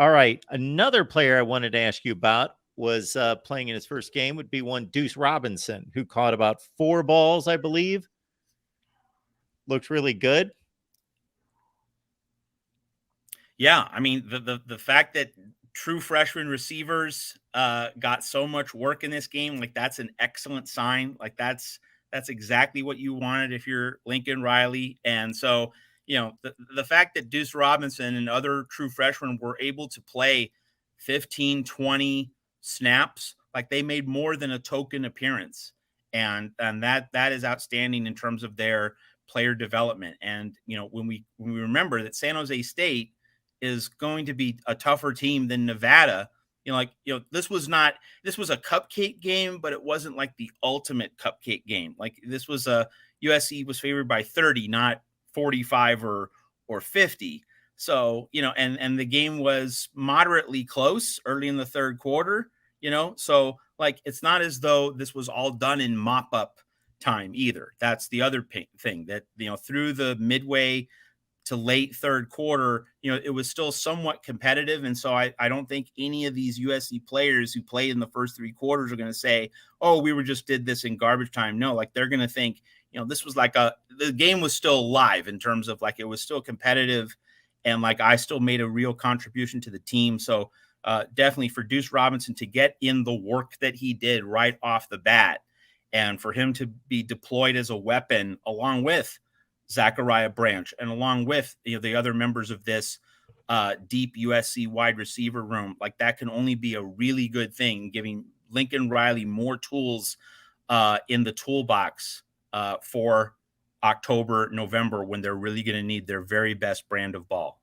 All right. Another player I wanted to ask you about was playing in his first game would be one Deuce Robinson, who caught about 4 balls, I believe. Looks really good. Yeah, I mean the fact that true freshman receivers got so much work in this game, like that's an excellent sign. Like that's exactly what you wanted if you're Lincoln Riley. And so, the fact that Deuce Robinson and other true freshmen were able to play 15, 20 snaps, like they made more than a token appearance. And that is outstanding in terms of their player development. And when we remember that San Jose State is going to be a tougher team than Nevada. This was a cupcake game, but it wasn't like the ultimate cupcake game. Like this was a USC was favored by 30, not 45 or 50. So, and the game was moderately close early in the third quarter, so like it's not as though this was all done in mop up time either. That's the other thing that, through the midway to late third quarter, it was still somewhat competitive. And so I don't think any of these USC players who played in the first 3 quarters are going to say, oh, we just did this in garbage time. No, like they're going to think, this was like the game was still live in terms of like, it was still competitive. And like, I still made a real contribution to the team. So definitely for Deuce Robinson to get in the work that he did right off the bat, and for him to be deployed as a weapon along with Zachariah Branch, and along with the other members of this deep USC wide receiver room, like that can only be a really good thing, giving Lincoln Riley more tools in the toolbox for October, November, when they're really going to need their very best brand of ball.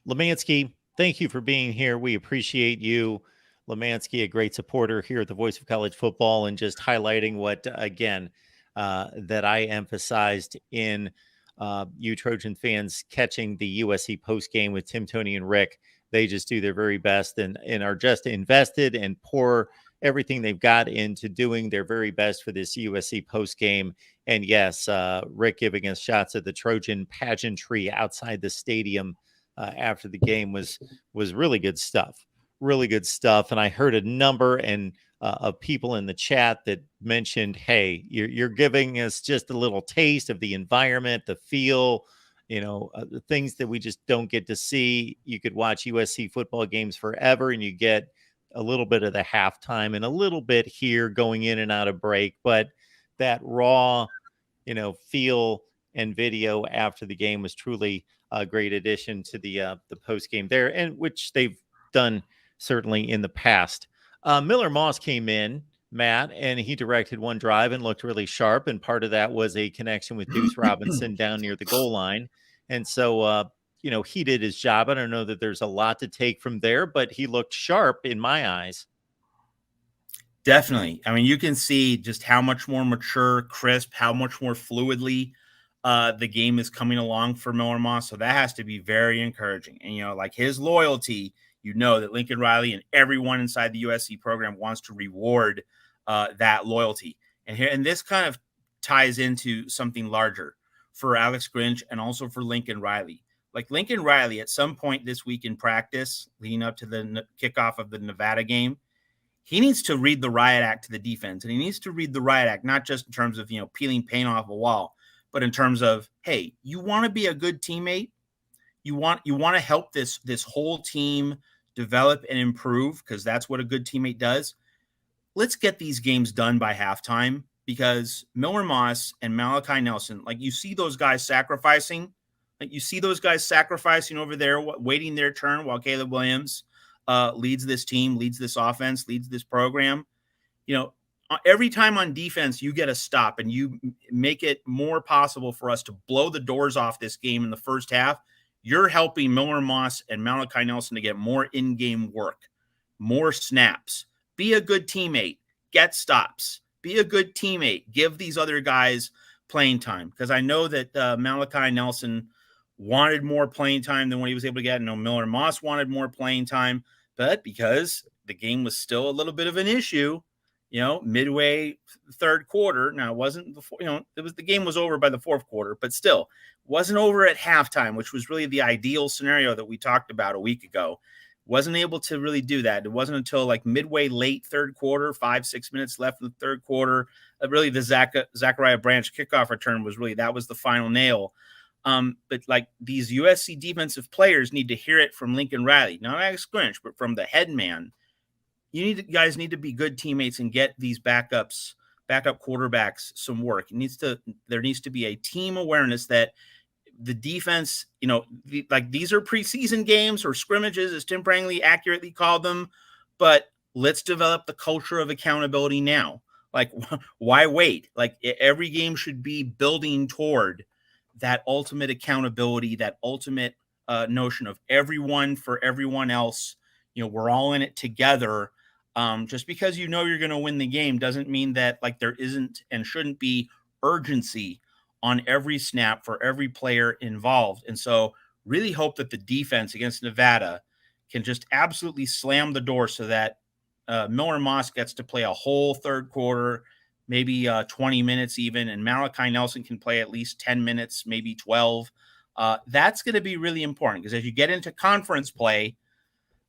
Lemansky, thank you for being here. We appreciate you. Lemansky, a great supporter here at the Voice of College Football, and just highlighting what, again, that I emphasized in you Trojan fans catching the USC post game with Tim, Tony, and Rick. They just do their very best and are just invested and pour everything they've got into doing their very best for this USC post game. And yes, Rick giving us shots of the Trojan pageantry outside the stadium after the game was really good stuff. Really good stuff. And I heard a number of people in the chat that mentioned, hey, you're giving us just a little taste of the environment, the feel, the things that we just don't get to see. You could watch USC football games forever and you get a little bit of the halftime and a little bit here going in and out of break, but that raw, feel and video after the game was truly a great addition to the post game there, and which they've done certainly in the past. Miller Moss came in, Matt, and he directed one drive and looked really sharp. And part of that was a connection with Deuce Robinson down near the goal line. And so, he did his job. I don't know that there's a lot to take from there, but he looked sharp in my eyes. Definitely. I mean, you can see just how much more mature, crisp, how much more fluidly the game is coming along for Miller Moss. So that has to be very encouraging. And, like his loyalty, that Lincoln Riley and everyone inside the USC program wants to reward that loyalty. And this kind of ties into something larger for Alex Grinch and also for Lincoln Riley. Like Lincoln Riley, at some point this week in practice, leading up to the kickoff of the Nevada game, he needs to read the riot act to the defense. And he needs to read the riot act, not just in terms of, peeling paint off a wall, but in terms of, hey, you want to be a good teammate. You want to help this whole team develop and improve, because that's what a good teammate does. Let's get these games done by halftime, because Miller Moss and Malachi Nelson, like you see those guys sacrificing, over there, waiting their turn while Caleb Williams leads this team, leads this offense, leads this program. Every time on defense, you get a stop and you make it more possible for us to blow the doors off this game in the first half. You're helping Miller Moss and Malachi Nelson to get more in-game work, more snaps. Be a good teammate. Get stops. Be a good teammate. Give these other guys playing time, because I know that Malachi Nelson wanted more playing time than what he was able to get. I know Miller Moss wanted more playing time, but because the game was still a little bit of an issue, midway third quarter. Now, it wasn't before, the game was over by the fourth quarter, but still wasn't over at halftime, which was really the ideal scenario that we talked about a week ago. Wasn't able to really do that. It wasn't until like midway late third quarter, 5-6 minutes left in the third quarter, really the Zachariah Branch kickoff return that was the final nail. But like these USC defensive players need to hear it from Lincoln Riley, not Alex Grinch, but from the head man. Guys need to be good teammates and get these backup quarterbacks some work. There needs to be a team awareness that the defense, these are preseason games or scrimmages, as Tim Prangley accurately called them, but let's develop the culture of accountability now. Like, why wait? Like, every game should be building toward that ultimate accountability, that ultimate notion of everyone for everyone else. We're all in it together. Just because you're going to win the game doesn't mean that like there isn't and shouldn't be urgency on every snap for every player involved. And so really hope that the defense against Nevada can just absolutely slam the door so that Miller Moss gets to play a whole third quarter, maybe 20 minutes even, and Malachi Nelson can play at least 10 minutes, maybe 12. That's going to be really important because as you get into conference play,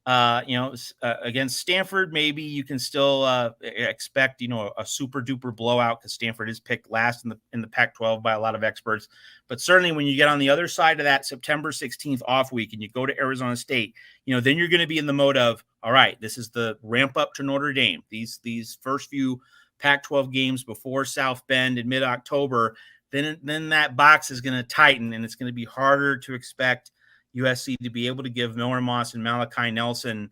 against Stanford, maybe you can still expect, a super duper blowout because Stanford is picked last in the Pac-12 by a lot of experts. But certainly when you get on the other side of that September 16th off week and you go to Arizona State, then you're going to be in the mode of, all right, this is the ramp up to Notre Dame. These first few Pac-12 games before South Bend in mid-October, then that box is going to tighten and it's going to be harder to expect USC to be able to give Miller Moss and Malachi Nelson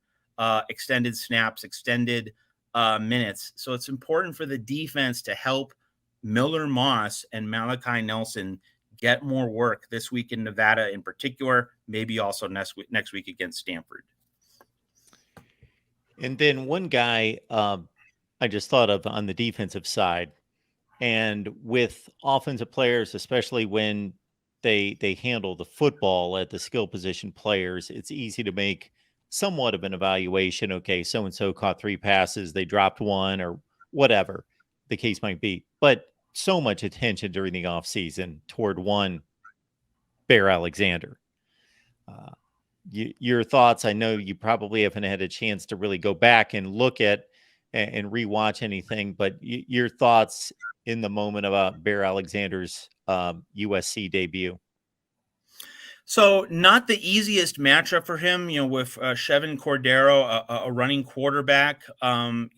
extended snaps, extended minutes. So it's important for the defense to help Miller Moss and Malachi Nelson get more work this week in Nevada in particular, maybe also next week against Stanford. And then one guy I just thought of on the defensive side, and with offensive players, especially when they handle the football at the skill position players, it's easy to make somewhat of an evaluation. Okay, so-and-so caught 3 passes, they dropped 1 or whatever the case might be. But so much attention during the offseason toward one Bear Alexander. Your thoughts? I know you probably haven't had a chance to really go back and look at and rewatch anything, but your thoughts in the moment about Bear Alexander's USC debut. So not the easiest matchup for him, with Chevin Cordero, a running quarterback, and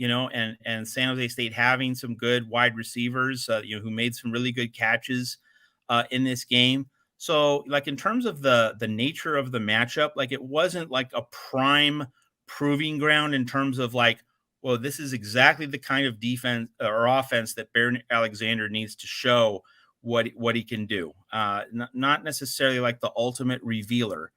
San Jose State having some good wide receivers, who made some really good catches in this game. So like in terms of the nature of the matchup, like it wasn't like a prime proving ground in terms of like, well, this is exactly the kind of defense or offense that Bear Alexander needs to show what he can do. Not necessarily like the ultimate revealer.